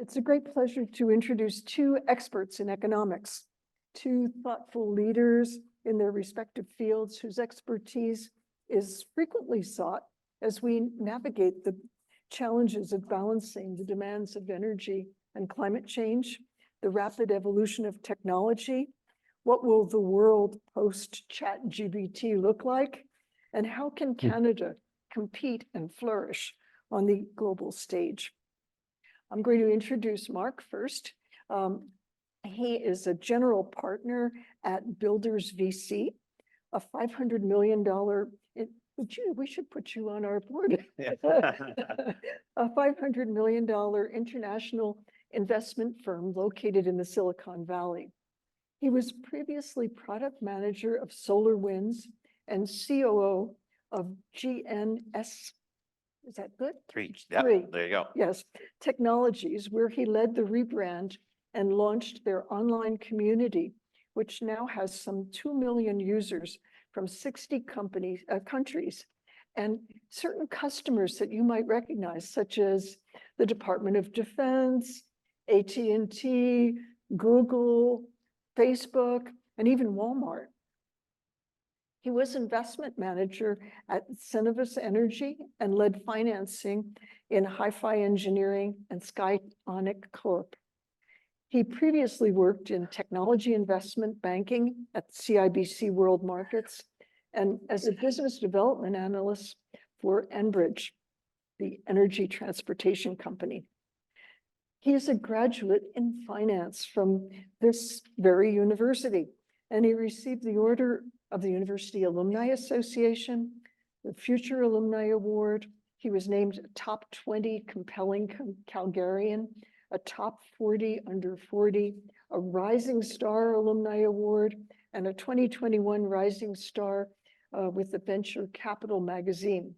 It's a great pleasure to introduce two experts in economics, two thoughtful leaders in their respective fields whose expertise is frequently sought as we navigate the challenges of balancing the demands of energy and climate change, the rapid evolution of technology, what will the world post-ChatGPT look like, and how can Canada compete and flourish on the global stage? I'm going to introduce Mark first. He is a general partner at Builders VC, a $500 million, we should put you on our board. Yeah. A $500 million international investment firm located in the Silicon Valley. He was previously product manager of Solar Winds and COO of GNS. Is that good? Three. Yep, Three. there you go. Yes, Technologies, where he led the rebrand and launched their online community, which now has some 2 million users from 60 countries, and certain customers that you might recognize, such as the Department of Defense, AT&T, Google, Facebook, and even Walmart. He was investment manager at Cenovus Energy and led financing in Hi-Fi Engineering and Skyonic Corp. He previously worked in technology investment banking at CIBC World Markets and as a business development analyst for Enbridge, the energy transportation company. He is a graduate in finance from this very university, and he received the Order of the University Alumni Association, the Future Alumni Award. He was named a top 20 compelling Calgarian, a top 40 under 40, a Rising Star Alumni Award, and a 2021 Rising Star with the Venture Capital magazine.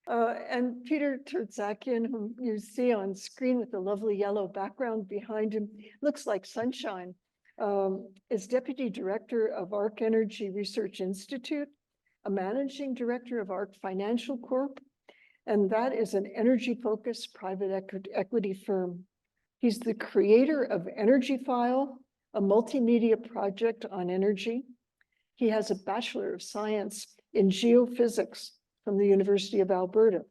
And Peter Tertzakian, whom you see on screen with the lovely yellow background behind him, looks like sunshine, is Deputy Director of ARC Energy Research Institute, a Managing Director of ARC Financial Corp, and that is an energy-focused private equity firm. He's the creator of Energy File, a multimedia project on energy. He has a Bachelor of Science in Geophysics from the University of Alberta.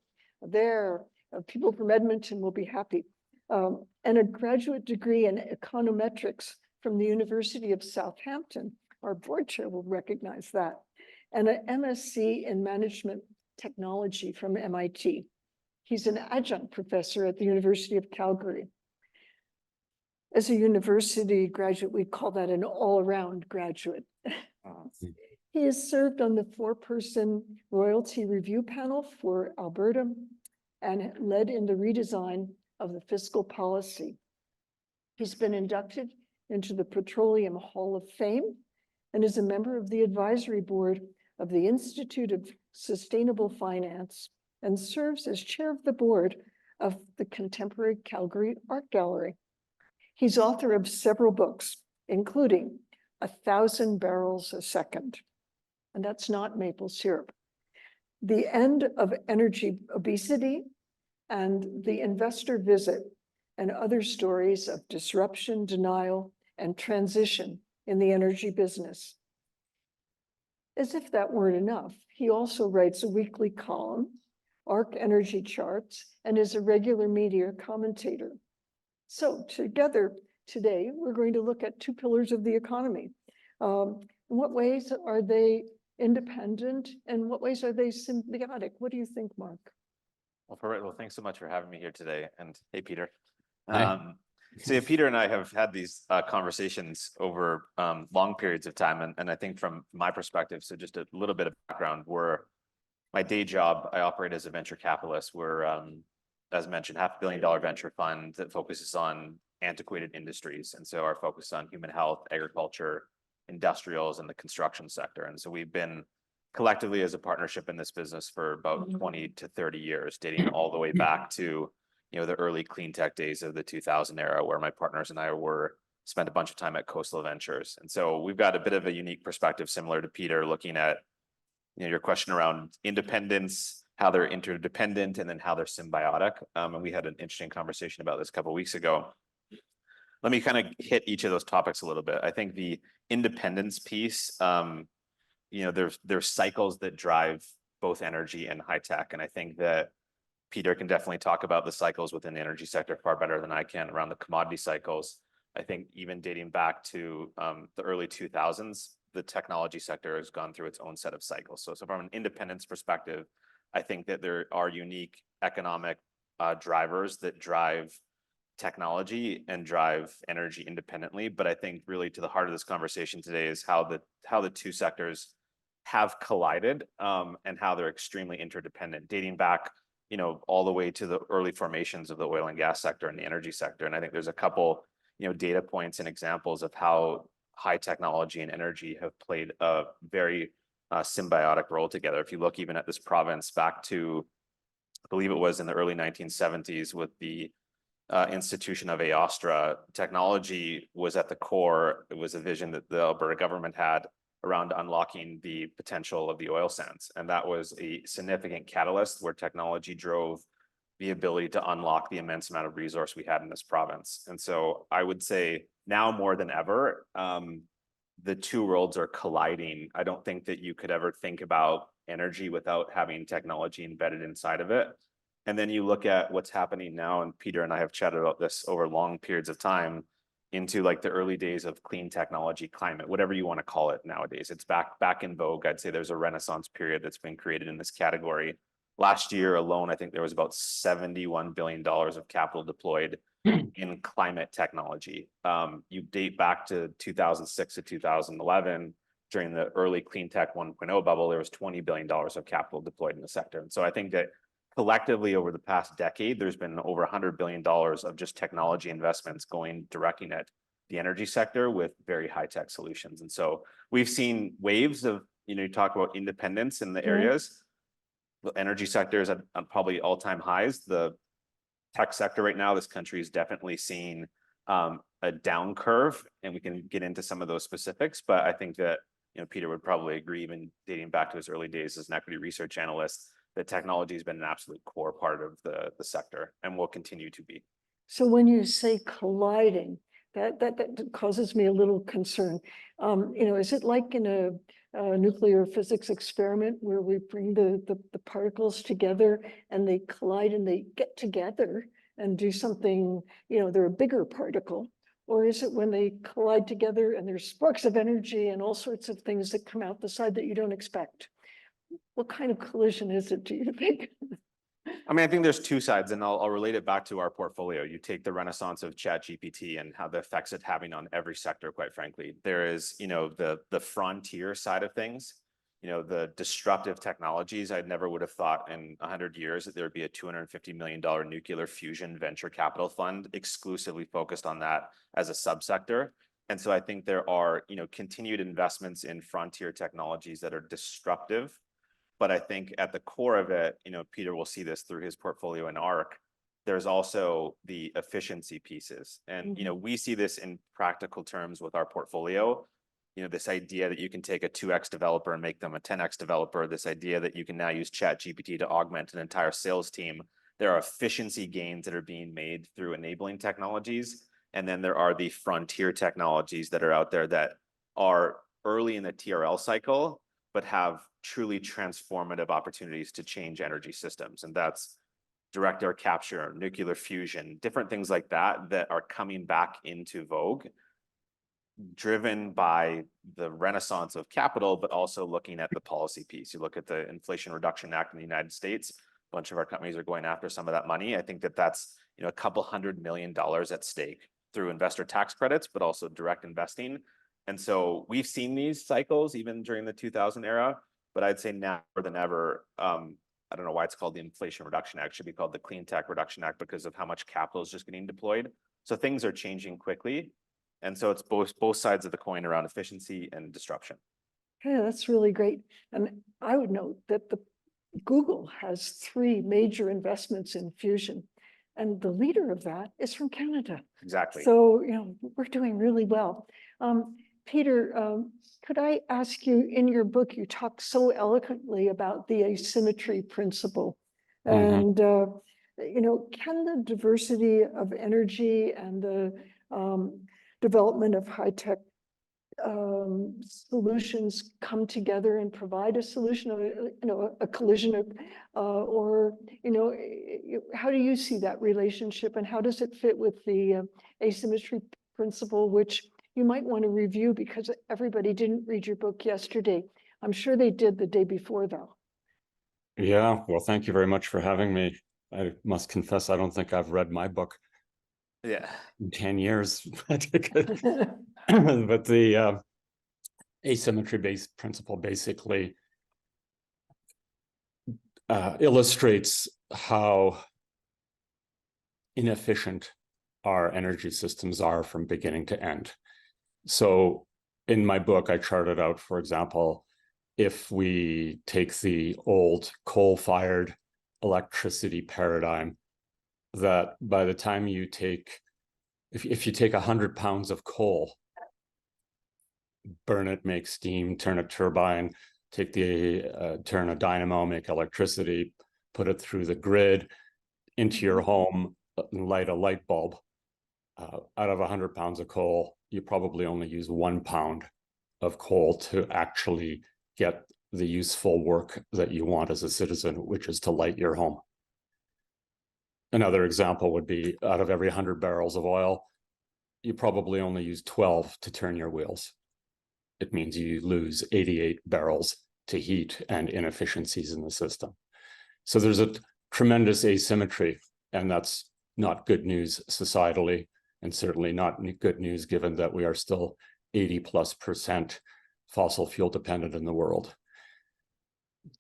People from Edmonton will be happy. And a graduate degree in econometrics from the University of Southampton. Our board chair will recognize that. And an MSc in Management Technology from MIT. He's an adjunct professor at the University of Calgary. As a university graduate, we call that an all-around graduate. He has served on the 4-person royalty review panel for Alberta and led in the redesign of the fiscal policy. He's been inducted into the Petroleum Hall of Fame and is a member of the advisory board of the Institute of Sustainable Finance and serves as chair of the board of the Contemporary Calgary Art Gallery. He's author of several books, including 1,000 Barrels a Second, and that's not maple syrup, The End of Energy Obesity, and The Investor Visit, and other stories of disruption, denial, and transition in the energy business. As if that weren't enough, he also writes a weekly column, ARC Energy Charts, and is a regular media commentator. So together today, we're going to look at two pillars of the economy. In what ways are they independent and what ways are they symbiotic? What do you think, Mark? Well, thanks so much for having me here today. And hey, Peter. Hi. So yeah, Peter and I have had these conversations over long periods of time. And I think from my perspective, so just a little bit of background, my day job, I operate as a venture capitalist. We're, as mentioned, $500 million venture fund that focuses on antiquated industries. And so our focus on human health, agriculture, industrials, and the construction sector. And so we've been collectively as a partnership in this business for about 20 to 30 years, dating all the way back to the early clean tech days of the 2000 era, where my partners and I spent a bunch of time at Coastal Ventures. And so we've got a bit of a unique perspective, similar to Peter, looking at your question around independence, how they're interdependent, and then how they're symbiotic. And we had an interesting conversation about this a couple of weeks ago. let me kind of hit each of those topics a little bit. I think the independence piece, there's cycles that drive both energy and high tech. And I think that Peter can definitely talk about the cycles within the energy sector far better than I can around the commodity cycles. I think even dating back to the early 2000s, the technology sector has gone through its own set of cycles. So from an independence perspective, I think that there are unique economic drivers that drive technology and drive energy independently. But I think really to the heart of this conversation today is how the two sectors have collided and how they're extremely interdependent, dating back all the way to the early formations of the oil and gas sector and the energy sector. And I think there's a couple data points and examples of how high technology and energy have played a very symbiotic role together. If you look even at this province back to, I believe it was in the early 1970s with the institution of AOSTRA, technology was at the core. It was a vision that the Alberta government had around unlocking the potential of the oil sands. And that was a significant catalyst where technology drove the ability to unlock the immense amount of resource we had in this province. And so I would say now more than ever, the two worlds are colliding. I don't think that you could ever think about energy without having technology embedded inside of it. And then you look at what's happening now, and Peter and I have chatted about this over long periods of time, into like the early days of clean technology, climate, whatever you want to call it nowadays. It's back in vogue. I'd say there's a renaissance period that's been created in this category. Last year alone, I think there was about $71 billion of capital deployed in climate technology. You date back to 2006 to 2011, during the early clean tech 1.0 bubble, there was $20 billion of capital deployed in the sector. And so I think that collectively over the past decade, there's been over $100 billion of just technology investments directing at the energy sector with very high tech solutions. And so we've seen waves of, you talk about independence in the areas. The energy sector is at probably all-time highs. The tech sector right now, this country is definitely seeing a down curve, and we can get into some of those specifics. But I think that Peter would probably agree, even dating back to his early days as an equity research analyst, that technology has been an absolute core part of the sector and will continue to be. So when you say colliding, that causes me a little concern. Is it like in a nuclear physics experiment where we bring the particles together and they collide and they get together and do something, they're a bigger particle? Or is it when they collide together and there's sparks of energy and all sorts of things that come out the side that you don't expect? What kind of collision is it, do you think? I mean, I think there's two sides, and I'll relate it back to our portfolio. You take the renaissance of ChatGPT and how the effects it's having on every sector, quite frankly. There is, the frontier side of things, the disruptive technologies. I never would have thought in 100 years that there would be a $250 million nuclear fusion venture capital fund exclusively focused on that as a subsector. And so I think there are, continued investments in frontier technologies that are disruptive. But I think at the core of it, Peter will see this through his portfolio in ARC, there's also the efficiency pieces. And, we see this in practical terms with our portfolio, this idea that you can take a 2X developer and make them a 10X developer, this idea that you can now use ChatGPT to augment an entire sales team. There are efficiency gains that are being made through enabling technologies. And then there are the frontier technologies that are out there that are early in the TRL cycle, but have truly transformative opportunities to change energy systems. And that's direct air capture, nuclear fusion, different things like that that are coming back into vogue, driven by the renaissance of capital, but also looking at the policy piece. You look at the Inflation Reduction Act in the United States, a bunch of our companies are going after some of that money. I think that that's a couple $100 million at stake through investor tax credits, but also direct investing. And so we've seen these cycles even during the 2000 era, but I'd say now more than ever, I don't know why it's called the Inflation Reduction Act. It should be called the Clean Tech Reduction Act because of how much capital is just getting deployed. So things are changing quickly. And so it's both sides of the coin around efficiency and disruption. Yeah, that's really great. And I would note that Google has 3 major investments in fusion, and the leader of that is from Canada. Exactly. So, we're doing really well. Peter, could I ask you, in your book, you talk so eloquently about the asymmetry principle. And, can the diversity of energy and the development of high-tech solutions come together and provide a solution, a collision of, or, how do you see that relationship and how does it fit with the asymmetry principle, which you might want to review because everybody didn't read your book yesterday. I'm sure they did the day before though. Yeah, well, thank you very much for having me. I must confess, I don't think I've read my book Yeah. in 10 years. But the asymmetry-based principle basically illustrates how inefficient our energy systems are from beginning to end. So in my book, I charted out, for example, if we take the old coal-fired electricity paradigm, that by the time you take, if you take 100 pounds of coal, burn it, make steam, turn a turbine, turn a dynamo, make electricity, put it through the grid into your home, and light a light bulb. Out of 100 pounds of coal, you probably only use 1 pound of coal to actually get the useful work that you want as a citizen, which is to light your home. Another example would be out of every 100 barrels of oil, you probably only use 12 to turn your wheels. It means you lose 88 barrels to heat and inefficiencies in the system. So there's a tremendous asymmetry, and that's not good news societally, and certainly not good news given that we are still 80+% fossil fuel dependent in the world.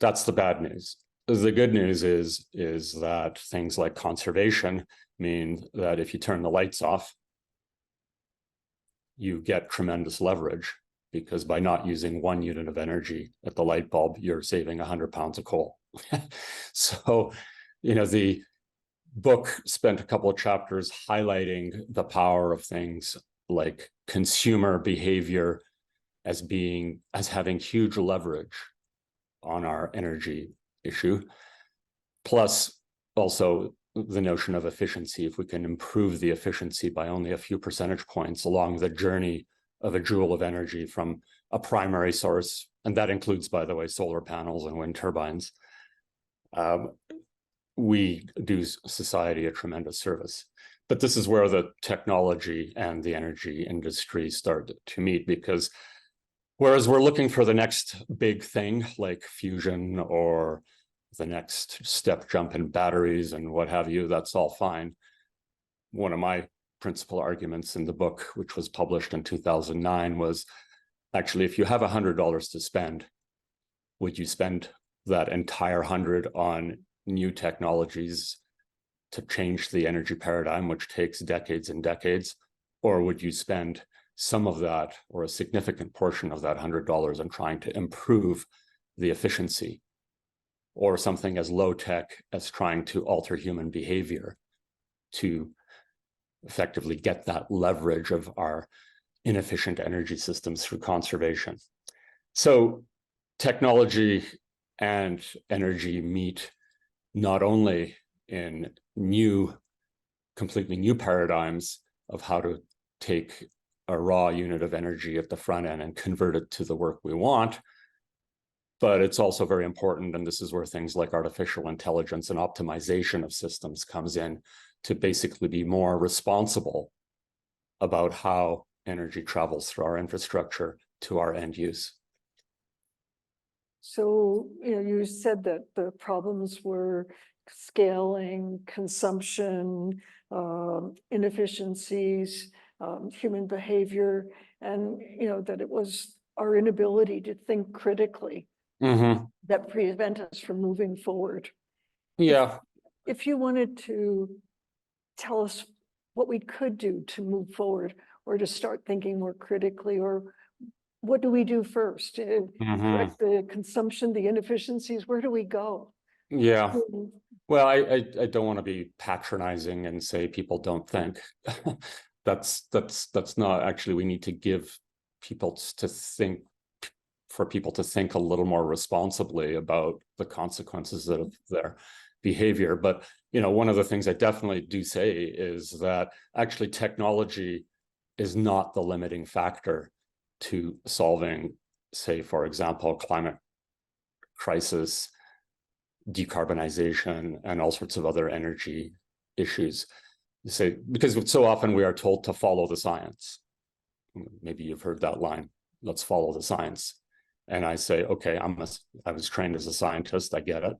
That's the bad news. The good news is that things like conservation mean that if you turn the lights off, you get tremendous leverage, because by not using 1 unit of energy at the light bulb, you're saving 100 pounds of coal. So, the book spent a couple of chapters highlighting the power of things like consumer behavior as having huge leverage on our energy issue, plus also the notion of efficiency. If we can improve the efficiency by only a few percentage points along the journey of a joule of energy from a primary source, and that includes, by the way, solar panels and wind turbines, we do society a tremendous service. But this is where the technology and the energy industry start to meet, because whereas we're looking for the next big thing like fusion or the next step jump in batteries and what have you, that's all fine. One of my principal arguments in the book, which was published in 2009, was actually, if you have $100 to spend, would you spend that entire 100 on new technologies to change the energy paradigm, which takes decades and decades? Or would you spend some of that, or a significant portion of that $100, on trying to improve the efficiency, or something as low tech as trying to alter human behavior to effectively get that leverage of our inefficient energy systems through conservation? So technology and energy meet not only in completely new paradigms of how to take a raw unit of energy at the front end and convert it to the work we want, but it's also very important, and this is where things like artificial intelligence and optimization of systems comes in, to basically be more responsible about how energy travels through our infrastructure to our end use. So, you said that the problems were scaling, consumption, inefficiencies, human behavior, and, that it was our inability to think critically that prevent us from moving forward. Yeah. If you wanted to tell us what we could do to move forward, or to start thinking more critically, or what do we do first? Correct the consumption, the inefficiencies, where do we go? Yeah. Well, I don't want to be patronizing and say people don't think. That's not actually, we need to give people to think, for people to think a little more responsibly about the consequences of their behavior. But, one of the things I definitely do say is that actually technology is not the limiting factor to solving, say, for example, climate crisis, decarbonization, and all sorts of other energy issues. Say, because so often we are told to follow the science. Maybe you've heard that line, let's follow the science. And I say, okay, I was trained as a scientist, I get it.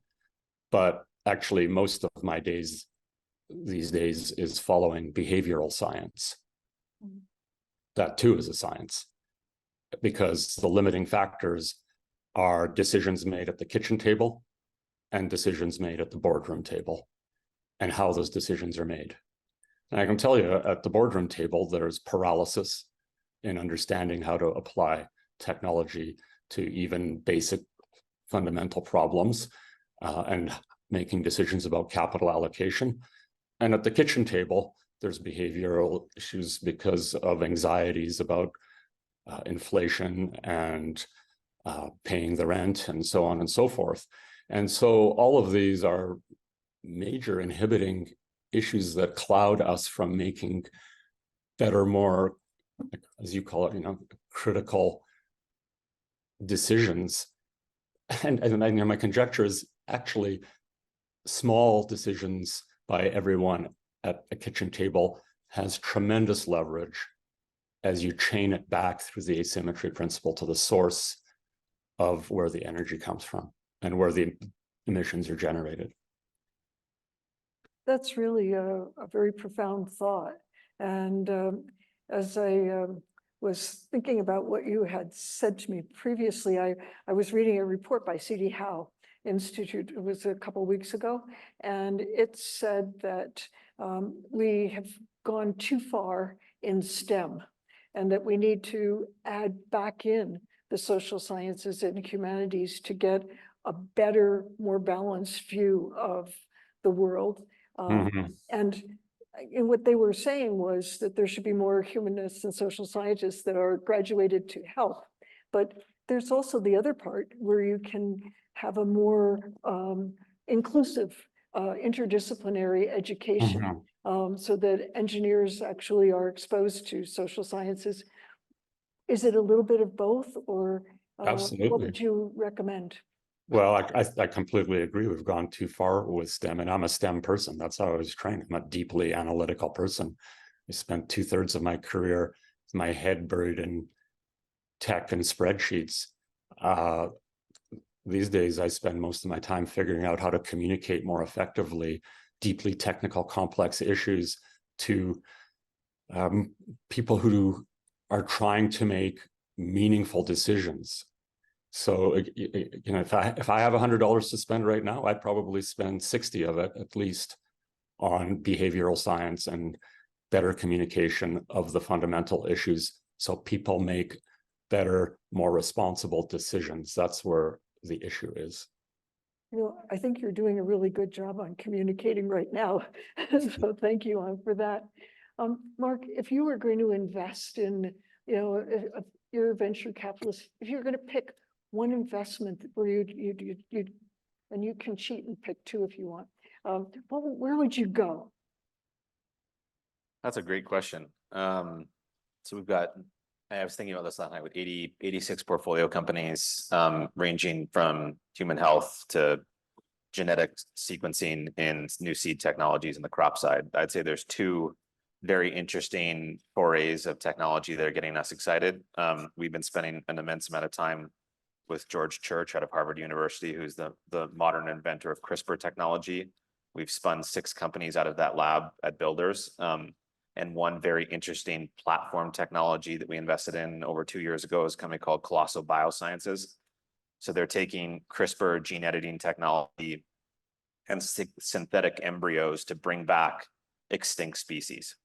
But actually, most of my days these days is following behavioral science. That too is a science, because the limiting factors are decisions made at the kitchen table and decisions made at the boardroom table, and how those decisions are made. And I can tell you, at the boardroom table, there's paralysis in understanding how to apply technology to even basic fundamental problems, and making decisions about capital allocation. And at the kitchen table, there's behavioral issues because of anxieties about inflation and paying the rent and so on and so forth. And so all of these are major inhibiting issues that cloud us from making better, more, as you call it, critical decisions. And my conjecture is actually small decisions by everyone at a kitchen table has tremendous leverage as you chain it back through the asymmetry principle to the source of where the energy comes from and where the emissions are generated. That's really a very profound thought. And as I was thinking about what you had said to me previously, I was reading a report by C.D. Howe Institute. It was a couple of weeks ago, and it said that we have gone too far in STEM, and that we need to add back in the social sciences and humanities to get a better, more balanced view of the world. And what they were saying was that there should be more humanists and social scientists that are graduated to health. But there's also the other part where you can have a more inclusive, interdisciplinary education, so that engineers actually are exposed to social sciences. Is it a little bit of both, or Absolutely. what would you recommend? Well, I completely agree. We've gone too far with STEM, and I'm a STEM person. That's how I was trained. I'm a deeply analytical person. I spent 2/3 of my career with my head buried in tech and spreadsheets. These days, I spend most of my time figuring out how to communicate more effectively deeply technical, complex issues to people who are trying to make meaningful decisions. So, if I have $100 to spend right now, I'd probably spend 60 of it at least on behavioral science and better communication of the fundamental issues, so people make better, more responsible decisions. That's where the issue is. I think you're doing a really good job on communicating right now. So thank you for that. Mark, if you were going to invest in, you're a venture capitalist, if you're going to pick one investment where you'd and you can cheat and pick two if you want, where would you go? That's a great question. So I was thinking about this last night with 86 portfolio companies, ranging from human health to genetic sequencing and new seed technologies in the crop side. I'd say there's two very interesting forays of technology that are getting us excited. We've been spending an immense amount of time with George Church out of Harvard University, who's the modern inventor of CRISPR technology. We've spun 6 companies out of that lab at Builders. And one very interesting platform technology that we invested in over 2 years ago is a company called Colossal Biosciences. So they're taking CRISPR gene editing technology and synthetic embryos to bring back extinct species.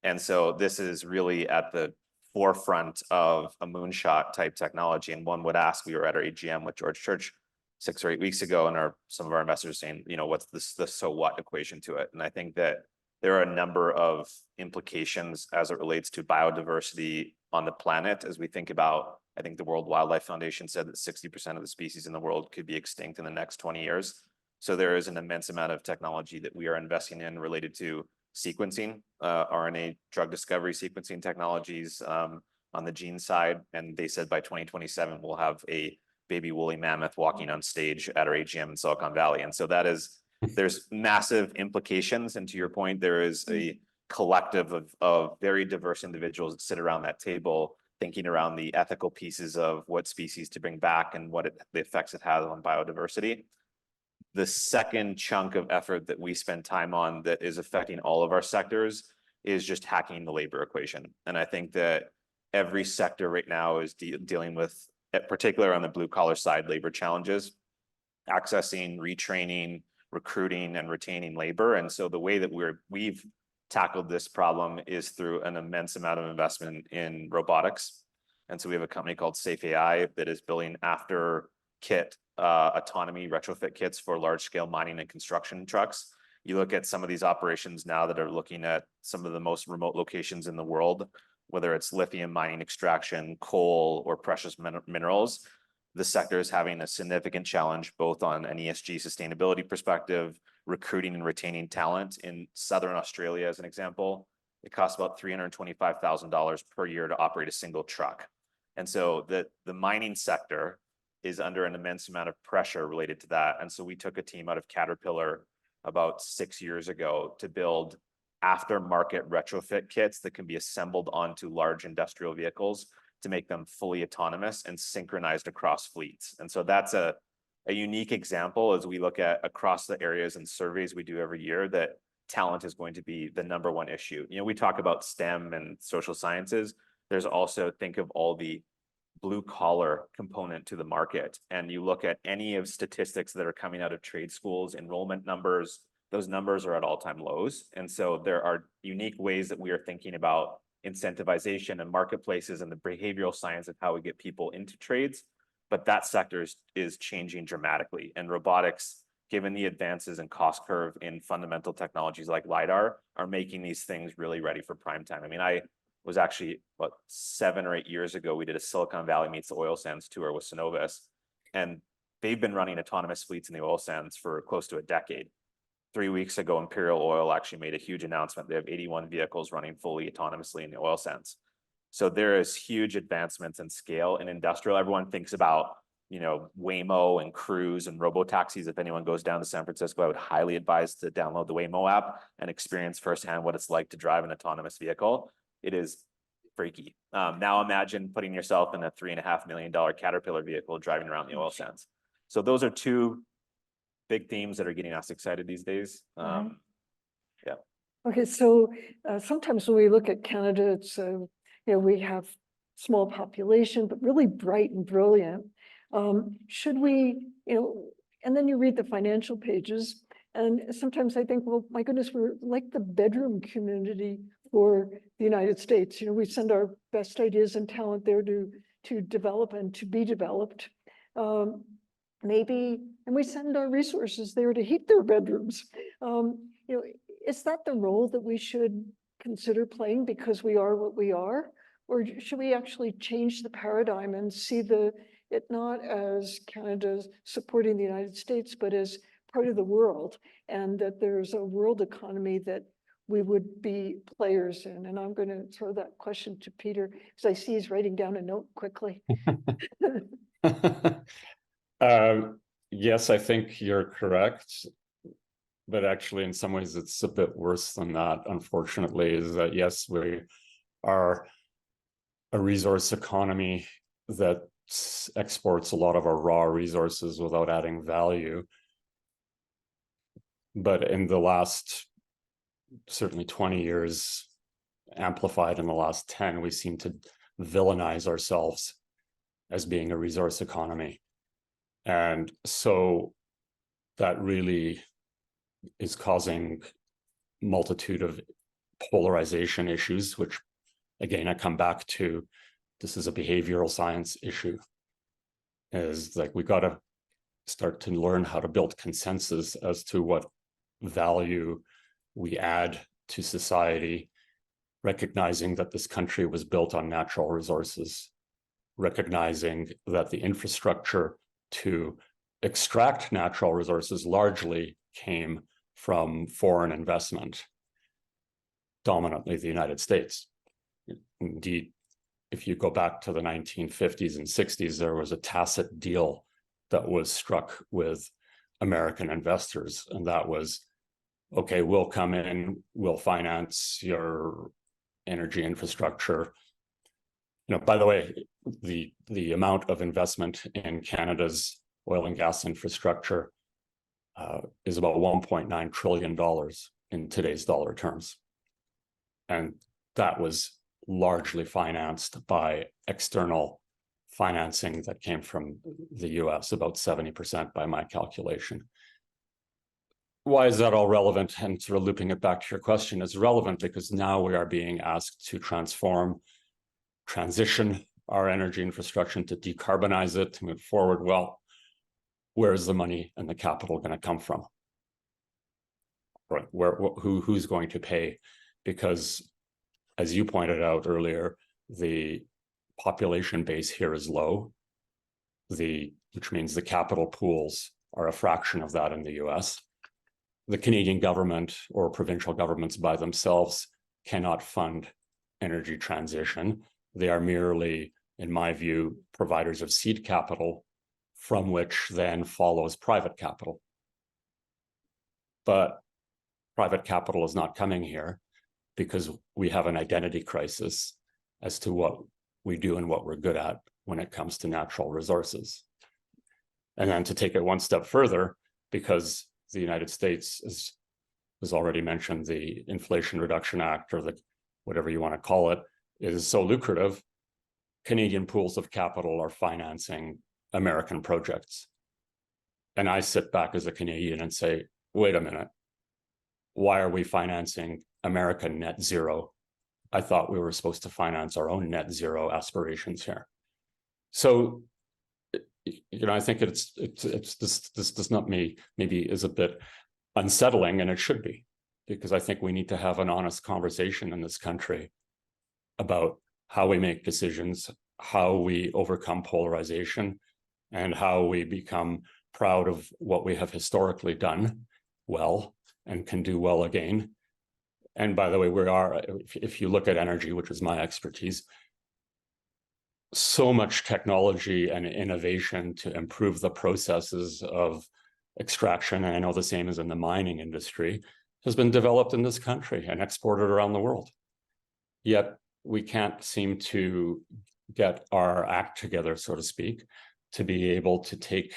And so this is really at the forefront of a moonshot type technology. And one would ask, we were at our AGM with George Church 6 or 8 weeks ago, and some of our investors saying, what's the so what equation to it? And I think that there are a number of implications as it relates to biodiversity on the planet. As we think about, I think the World Wildlife Foundation said that 60% of the species in the world could be extinct in the next 20 years. So there is an immense amount of technology that we are investing in related to sequencing, RNA drug discovery sequencing technologies on the gene side. And they said by 2027, we'll have a baby woolly mammoth walking on stage at our AGM in Silicon Valley. And so there's massive implications. And to your point, there is a collective of very diverse individuals that sit around that table thinking around the ethical pieces of what species to bring back and the effects it has on biodiversity. The second chunk of effort that we spend time on that is affecting all of our sectors is just hacking the labor equation. And I think that every sector right now is dealing with, particularly on the blue collar side, labor challenges, accessing, retraining, recruiting, and retaining labor. And so the way that we've tackled this problem is through an immense amount of investment in robotics. And so we have a company called CFI that is building after kit autonomy retrofit kits for large scale mining and construction trucks. You look at some of these operations now that are looking at some of the most remote locations in the world, whether it's lithium mining extraction, coal, or precious minerals. The sector is having a significant challenge both on an ESG sustainability perspective, recruiting and retaining talent. In Southern Australia, as an example, it costs about $325,000 per year to operate a single truck. And so the mining sector is under an immense amount of pressure related to that. And so we took a team out of Caterpillar about 6 years ago to build aftermarket retrofit kits that can be assembled onto large industrial vehicles to make them fully autonomous and synchronized across fleets. And so that's a unique example as we look at across the areas and surveys we do every year that talent is going to be the number one issue. You know, we talk about STEM and social sciences. There's also, think of all the blue collar component to the market. And you look at any of statistics that are coming out of trade schools, enrollment numbers, those numbers are at all-time lows. And so there are unique ways that we are thinking about incentivization and marketplaces and the behavioral science of how we get people into trades. But that sector is changing dramatically. And robotics, given the advances in cost curve in fundamental technologies like LiDAR, are making these things really ready for prime time. I mean, I was actually, about 7 or 8 years ago, we did a Silicon Valley meets the oil sands tour with Synovus. And they've been running autonomous fleets in the oil sands for close to a decade. 3 weeks ago, Imperial Oil actually made a huge announcement. They have 81 vehicles running fully autonomously in the oil sands. So there is huge advancements in scale in industrial. Everyone thinks about, you know, Waymo and Cruise and robo-taxis. If anyone goes down to San Francisco, I would highly advise to download the Waymo app and experience firsthand what it's like to drive an autonomous vehicle. It is freaky. Now imagine putting yourself in a $3.5 million Caterpillar vehicle driving around the oil sands. So those are two big themes that are getting us excited these days. Yeah. Okay, so sometimes when we look at Canada, it's, you know, we have small population, but really bright and brilliant. Should we, you know, and then you read the financial pages, and sometimes I think, well, my goodness, we're like the bedroom community for the United States. You know, we send our best ideas and talent there to develop and to be developed. Maybe, and we send our resources there to heat their bedrooms. You know, is that the role that we should consider playing because we are what we are? Or should we actually change the paradigm and see it not as Canada supporting the United States, but as part of the world, and that there's a world economy that we would be players in? And I'm going to throw that question to Peter because I see he's writing down a note quickly. Yes, I think you're correct. But actually, in some ways, it's a bit worse than that, unfortunately, is that, yes, we are a resource economy that exports a lot of our raw resources without adding value. But in the last, certainly 20 years, amplified in the last 10, we seem to villainize ourselves as being a resource economy. And so that really is causing multitude of polarization issues, which again, I come back to, this is a behavioral science issue. Is like, we got to start to learn how to build consensus as to what value we add to society, recognizing that this country was built on natural resources, recognizing that the infrastructure to extract natural resources largely came from foreign investment. dominantly the United States. Indeed, if you go back to the 1950s and 60s, there was a tacit deal that was struck with American investors, and that was, okay, we'll come in, we'll finance your energy infrastructure. By the way, the amount of investment in Canada's oil and gas infrastructure is about $1.9 trillion in today's dollar terms. And that was largely financed by external financing that came from the US, about 70% by my calculation. Why is that all relevant? And sort of looping it back to your question, is relevant because now we are being asked to transition our energy infrastructure, to decarbonize it, to move forward. Well, where is the money and the capital going to come from? Right, who's going to pay? Because as you pointed out earlier, the population base here is low, which means the capital pools are a fraction of that in the US. The Canadian government or provincial governments by themselves cannot fund energy transition. They are merely, in my view, providers of seed capital, from which then follows private capital. But private capital is not coming here because we have an identity crisis as to what we do and what we're good at when it comes to natural resources. And then to take it one step further, because the United States, as was already mentioned, the Inflation Reduction Act, or whatever you want to call it, is so lucrative, Canadian pools of capital are financing American projects. And I sit back as a Canadian and say, wait a minute, why are we financing American net zero? I thought we were supposed to finance our own net zero aspirations here. So, I think this does not maybe is a bit unsettling, and it should be, because I think we need to have an honest conversation in this country about how we make decisions, how we overcome polarization, and how we become proud of what we have historically done well and can do well again. And by the way, if you look at energy, which is my expertise, so much technology and innovation to improve the processes of extraction, and I know the same as in the mining industry, has been developed in this country and exported around the world. Yet we can't seem to get our act together, so to speak, to be able to take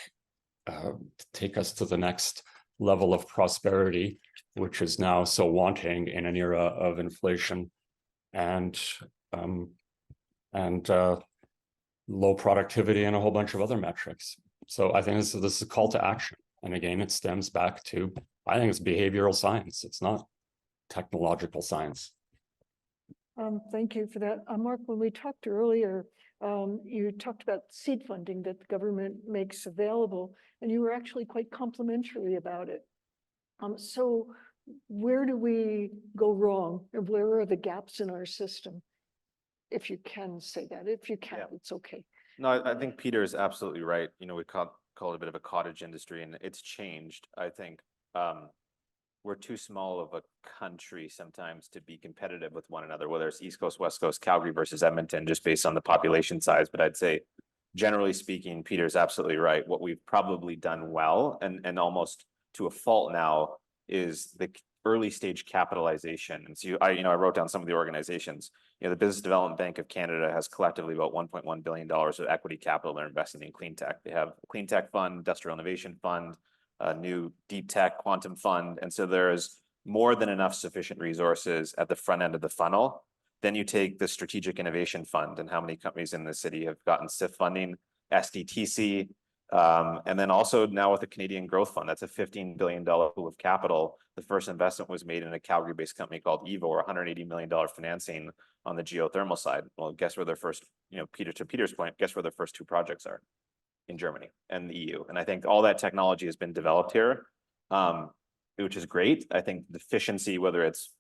us to the next level of prosperity, which is now so wanting in an era of inflation and low productivity and a whole bunch of other metrics. So I think this is a call to action. And again, it stems back to, I think it's behavioral science. It's not technological science. Thank you for that. Mark, when we talked earlier, you talked about seed funding that the government makes available, and you were actually quite complimentary about it. So where do we go wrong? And where are the gaps in our system? If you can say that. If you can't, it's okay. No, I think Peter is absolutely right. We call it a bit of a cottage industry, and it's changed. I think we're too small of a country sometimes to be competitive with one another, whether it's East Coast, West Coast, Calgary versus Edmonton, just based on the population size. But I'd say, generally speaking, Peter's absolutely right. What we've probably done well, and almost to a fault now, is the early stage capitalization. And so I wrote down some of the organizations. The Business Development Bank of Canada has collectively about $1.1 billion of equity capital they're investing in clean tech. They have a clean tech fund, industrial innovation fund, a new deep tech quantum fund. And so there is more than enough sufficient resources at the front end of the funnel. Then you take the Strategic Innovation Fund, and how many companies in the city have gotten SIF funding, SDTC, and then also now with the Canadian Growth Fund, that's a $15 billion pool of capital. The first investment was made in a Calgary-based company called Evo, or $180 million financing on the geothermal side. Well, guess where their first, to Peter's point, guess where their first two projects are? In Germany and the EU. And I think all that technology has been developed here, which is great. I think the efficiency, whether it's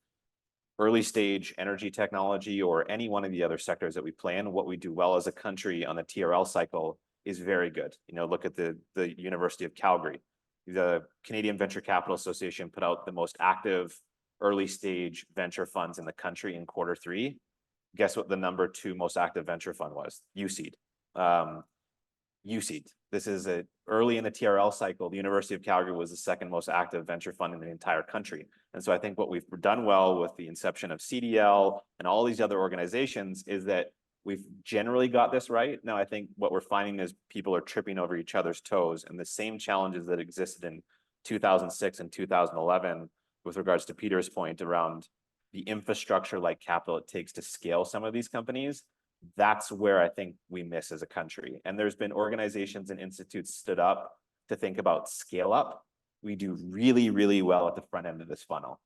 early stage energy technology or any one of the other sectors that we play in, what we do well as a country on the TRL cycle is very good. Look at the University of Calgary. The Canadian Venture Capital Association put out the most active early stage venture funds in the country in Q3. Guess what the number 2 most active venture fund was? USEED. USEED. This is early in the TRL cycle. The University of Calgary was the 2nd most active venture fund in the entire country. And so I think what we've done well with the inception of CDL and all these other organizations is that we've generally got this right. Now, I think what we're finding is people are tripping over each other's toes, and the same challenges that existed in 2006 and 2011 with regards to Peter's point around the infrastructure like capital it takes to scale some of these companies. That's where I think we miss as a country. And there's been organizations and institutes stood up to think about scale up. We do really, really well at the front end of this funnel.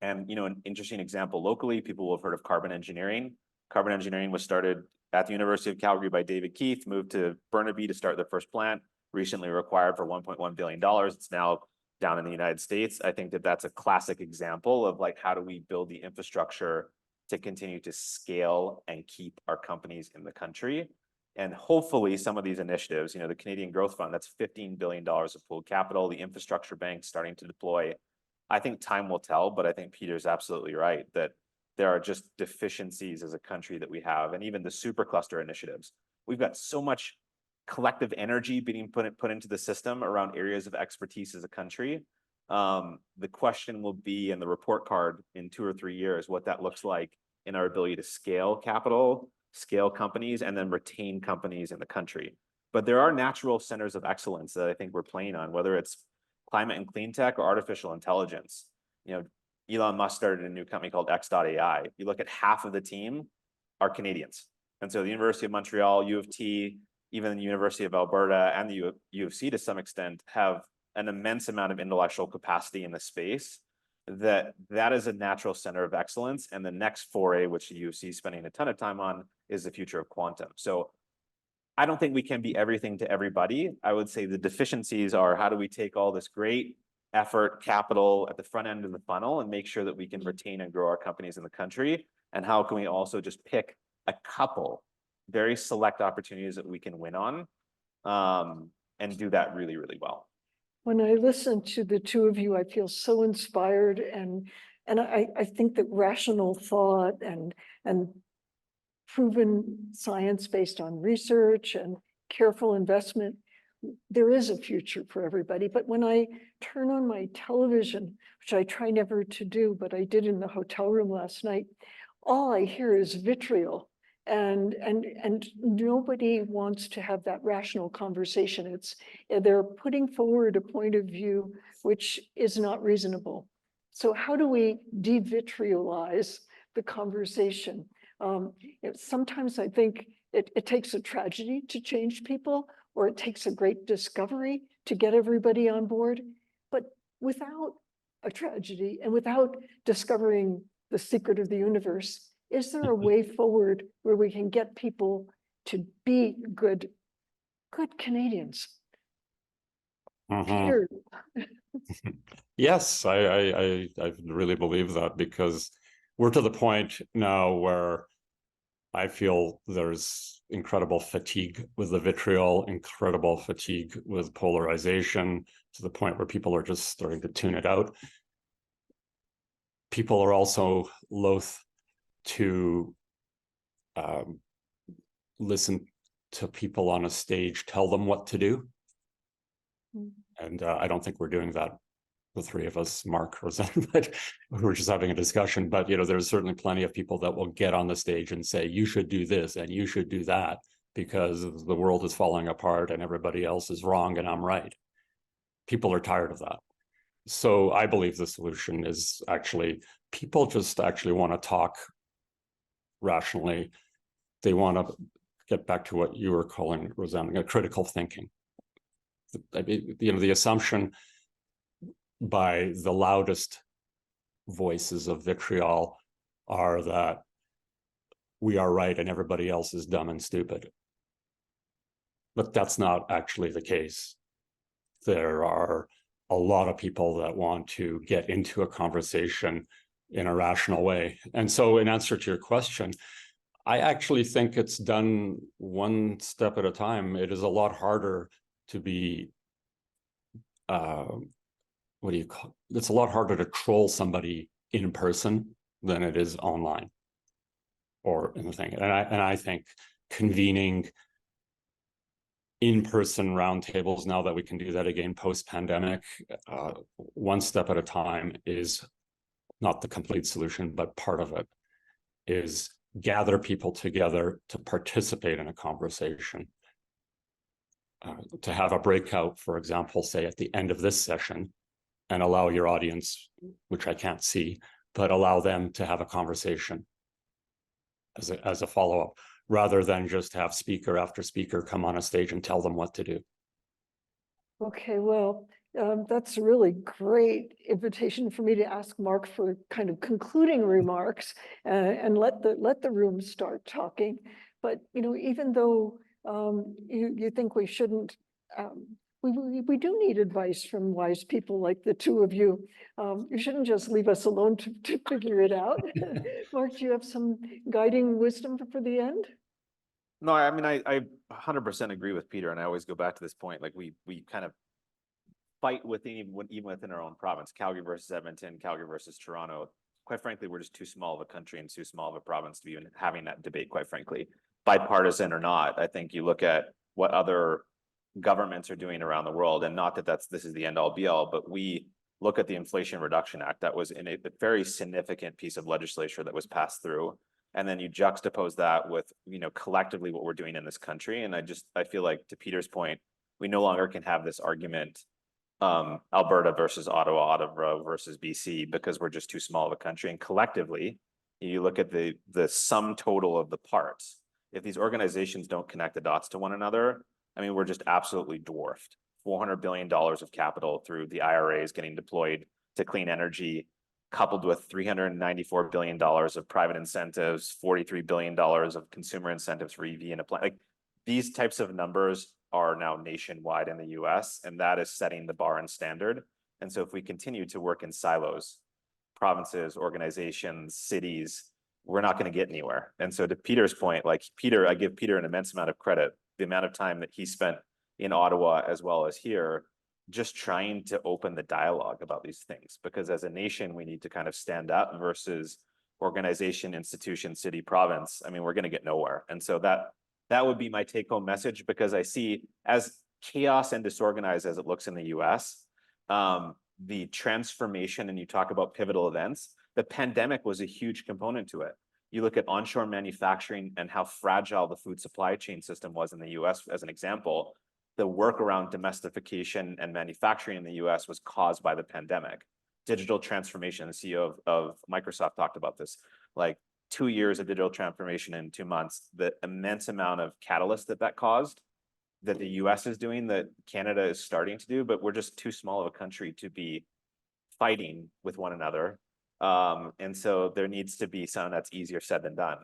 And, you know, an interesting example locally, people will have heard of carbon engineering. Carbon engineering was started at the University of Calgary by David Keith, moved to Burnaby to start their first plant, recently required for $1.1 billion. It's now down in the United States. I think that that's a classic example of like, how do we build the infrastructure to continue to scale and keep our companies in the country? And hopefully some of these initiatives, you know, the Canadian Growth Fund, that's $15 billion of pooled capital, the infrastructure bank starting to deploy. I think time will tell, but I think Peter's absolutely right that there are just deficiencies as a country that we have, and even the supercluster initiatives. We've got so much collective energy being put into the system around areas of expertise as a country. The question will be in the report card in 2 or 3 years, what that looks like in our ability to scale capital, scale companies, and then retain companies in the country. But there are natural centers of excellence that I think we're playing on, whether it's climate and clean tech or artificial intelligence. You know, Elon Musk started a new company called X.AI. You look at half of the team are Canadians. And so the University of Montreal, U of T, even the University of Alberta and the U of C to some extent have an immense amount of intellectual capacity in the space that is a natural center of excellence. And the next foray, which the U of C is spending a ton of time on, is the future of quantum. So I don't think we can be everything to everybody. I would say the deficiencies are how do we take all this great effort, capital at the front end of the funnel and make sure that we can retain and grow our companies in the country? And how can we also just pick a couple very select opportunities that we can win on and do that really, really well? When I listen to the two of you, I feel so inspired, and I think that rational thought and proven science based on research and careful investment, there is a future for everybody. But when I turn on my television, which I try never to do, but I did in the hotel room last night, all I hear is vitriol. And nobody wants to have that rational conversation. They're putting forward a point of view which is not reasonable. So how do we de-vitriolize the conversation? Sometimes I think it takes a tragedy to change people, or it takes a great discovery to get everybody on board. But without a tragedy and without discovering the secret of the universe, is there a way forward where we can get people to be good Canadians? Peter. Yes, I really believe that, because we're to the point now where I feel there's incredible fatigue with the vitriol, incredible fatigue with polarization, to the point where people are just starting to tune it out. People are also loath to listen to people on a stage tell them what to do. And I don't think we're doing that, the three of us, Mark, Roseann, but we're just having a discussion. But, you know, there's certainly plenty of people that will get on the stage and say, you should do this and you should do that, because the world is falling apart and everybody else is wrong and I'm right. People are tired of that. So I believe the solution is actually, people just actually want to talk rationally. They want to get back to what you were calling, Roseann, critical thinking. I mean, you know, the assumption by the loudest voices of vitriol are that we are right and everybody else is dumb and stupid. But that's not actually the case. There are a lot of people that want to get into a conversation in a rational way. And so in answer to your question, I actually think it's done one step at a time. It is a lot harder to be, it's a lot harder to troll somebody in person than it is online or in the thing. And I think convening in-person roundtables, now that we can do that again post-pandemic, one step at a time, is not the complete solution, but part of it is gather people together to participate in a conversation. To have a breakout, for example, say at the end of this session, and allow your audience, which I can't see, but allow them to have a conversation as a follow-up, rather than just have speaker after speaker come on a stage and tell them what to do. Okay, well, that's a really great invitation for me to ask Mark for kind of concluding remarks, and let the room start talking. But, you know, even though you think we shouldn't, we do need advice from wise people like the two of you. You shouldn't just leave us alone to figure it out. Mark, do you have some guiding wisdom for the end? No, I mean, I 100% agree with Peter, and I always go back to this point. Like we kind of fight even within our own province. Calgary versus Edmonton, Calgary versus Toronto. Quite frankly, we're just too small of a country and too small of a province to be even having that debate, quite frankly. Bipartisan or not, I think you look at what other governments are doing around the world, and not that this is the end all be all, but we look at the Inflation Reduction Act that was in a very significant piece of legislation that was passed through. And then you juxtapose that with, you know, collectively what we're doing in this country. And I feel like, to Peter's point, we no longer can have this argument, Alberta versus Ottawa, Ottawa versus BC, because we're just too small of a country. And collectively, you look at the sum total of the parts. If these organizations don't connect the dots to one another, I mean, we're just absolutely dwarfed. $400 billion of capital through the IRAs getting deployed to clean energy, coupled with $394 billion of private incentives, $43 billion of consumer incentives for EV and apply. Like, these types of numbers are now nationwide in the US, and that is setting the bar and standard. And so if we continue to work in silos, provinces, organizations, cities, we're not going to get anywhere. And so to Peter's point, like Peter, I give Peter an immense amount of credit, the amount of time that he spent in Ottawa as well as here, just trying to open the dialogue about these things, because as a nation, we need to kind of stand up versus organization, institution, city, province. I mean, we're going to get nowhere. And so that would be my take home message, because I see, as chaos and disorganized as it looks in the US, the transformation, and you talk about pivotal events, the pandemic was a huge component to it. You look at onshore manufacturing and how fragile the food supply chain system was in the US, as an example. The work around domestication and manufacturing in the US was caused by the pandemic. Digital transformation, the CEO of Microsoft talked about this, like 2 years of digital transformation in 2 months, the immense amount of catalyst that caused, that the US is doing, that Canada is starting to do, but we're just too small of a country to be fighting with one another. And so there needs to be something that's easier said than done.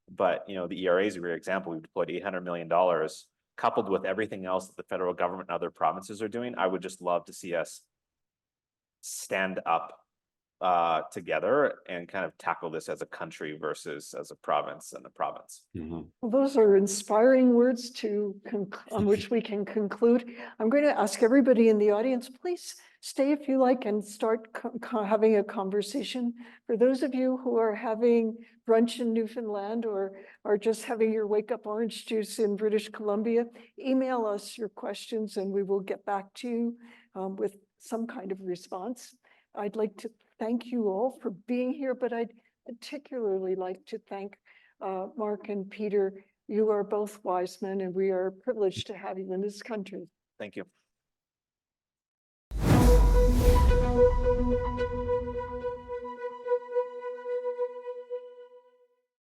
But, you know, the ERA is a great example. We've deployed $800 million, coupled with everything else that the federal government and other provinces are doing. I would just love to see us stand up together and kind of tackle this as a country versus as a province and a province. Mm-hmm. Well, those are inspiring words on which we can conclude. I'm going to ask everybody in the audience, please stay if you like and start having a conversation. For those of you who are having brunch in Newfoundland or are just having your wake up orange juice in British Columbia, email us your questions and we will get back to you with some kind of response. I'd like to thank you all for being here, but I'd particularly like to thank Mark and Peter. You are both wise men, and we are privileged to have you in this country. Thank you.